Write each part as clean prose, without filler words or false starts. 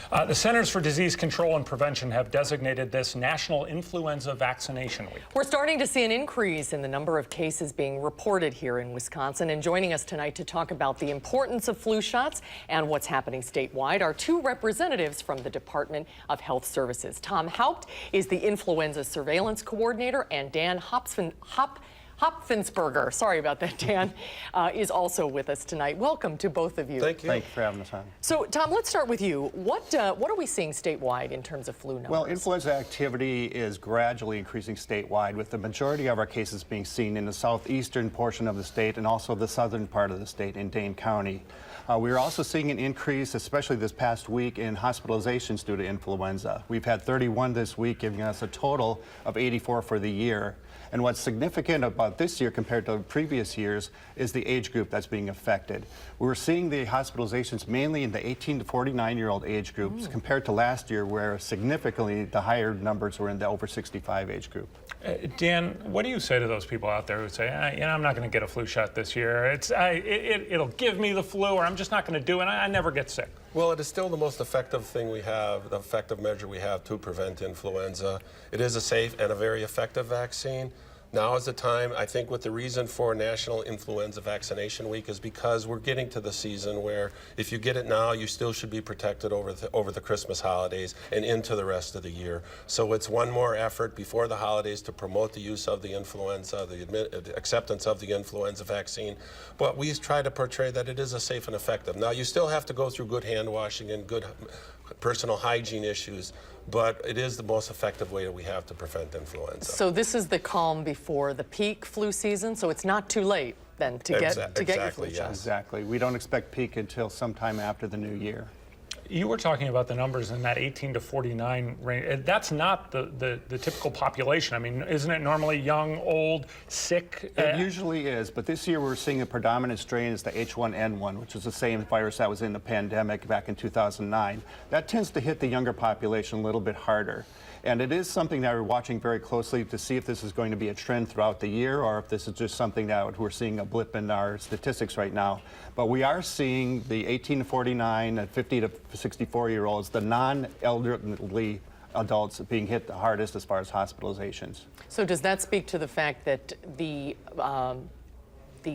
The Centers for Disease Control and Prevention have designated this National Influenza Vaccination Week. We're starting to see an increase in the number of cases being reported here in Wisconsin. And joining us tonight to talk about the importance of flu shots and what's happening statewide are two representatives from the Department of Health Services. Tom Haupt is the Influenza Surveillance Coordinator, and Dan Hopfensberger, sorry about that, Dan, is also with us tonight. Welcome to both of you. Thank you. Thank you for having us on. So, Tom, let's start with you. What are we seeing statewide in terms of flu numbers? Well, influenza activity is gradually increasing statewide, with the majority of our cases being seen in the southeastern portion of the state and also the southern part of the state in Dane County. We're also seeing an increase, especially this past week, in hospitalizations due to influenza. We've had 31 this week, giving us a total of 84 for the year. And what's significant about this year compared to previous years is the age group that's being affected. We're seeing the hospitalizations mainly in the 18 to 49-year-old age groups compared to last year, where significantly the higher numbers were in the over 65 age group. Dan, what do you say to those people out there who say, I'm not going to get a flu shot this year. It'll give me the flu, or I'm just not going to do it. I never get sick. Well, it is still the most effective thing we have, the effective measure we have to prevent influenza. It is a safe and a very effective vaccine. Now is the time, I think, with the reason for National Influenza Vaccination Week is because we're getting to the season where if you get it now, you still should be protected over the Christmas holidays and into the rest of the year. So it's one more effort before the holidays to promote the use of the influenza, the acceptance of the influenza vaccine. But we try to portray that it is a safe and effective. Now, you still have to go through good hand washing and good personal hygiene issues, but it is the most effective way that we have to prevent influenza. So this is the calm before the peak flu season, so it's not too late then to get your flu shot. Exactly. We don't expect peak until sometime after the new year. You were talking about the numbers in that 18 to 49 range. That's not the typical population. I mean, isn't it normally young, old, sick? It usually is, but this year we're seeing a predominant strain is the H1N1, which is the same virus that was in the pandemic back in 2009. That tends to hit the younger population a little bit harder. And it is something that we're watching very closely to see if this is going to be a trend throughout the year or if this is just something that we're seeing a blip in our statistics right now. But we are seeing the 18 to 49 and 50 to 64-year-olds, the non-elderly adults being hit the hardest as far as hospitalizations. So does that speak to the fact that the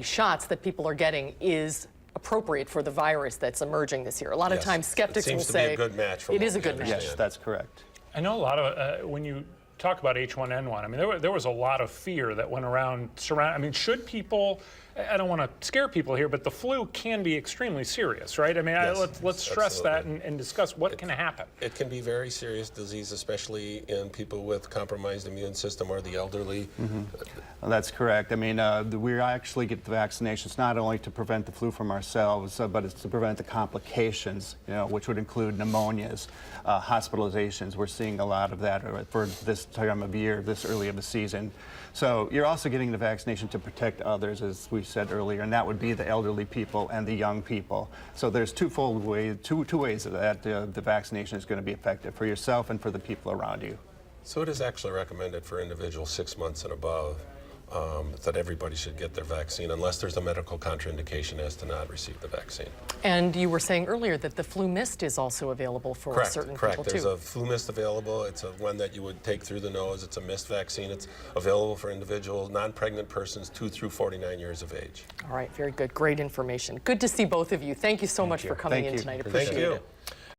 shots that people are getting is appropriate for the virus that's emerging this year? A lot of times skeptics will say it seems to be a good match for it is a good match. Yes, that's correct. I know a lot of, when you talk about H1N1, I mean, there was a lot of fear that went around. I mean, should people, I don't want to scare people here, but the flu can be extremely serious, right? I mean, Yes, let's stress that and discuss what can happen. It can be very serious disease, especially in people with compromised immune system or the elderly. Well, that's correct. I mean, we actually get the vaccinations not only to prevent the flu from ourselves, but it's to prevent the complications, which would include pneumonias, hospitalizations. We're seeing a lot of that for this time of year, this early of the season. So you're also getting the vaccination to protect others, as we said earlier, and that would be the elderly people and the young people. So there's two ways that the vaccination is going to be effective for yourself and for the people around you. So it is actually recommended for individuals 6 months and above that everybody should get their vaccine unless there's a medical contraindication as to not receive the vaccine. And you were saying earlier that the flu mist is also available for certain people too. There's a flu mist available. It's one that you would take through the nose. It's a mist vaccine. It's available for individuals, non-pregnant persons 2 through 49 years of age. All right, very good. Great information. Good to see both of you. Thank you so much for coming in tonight. Appreciate it.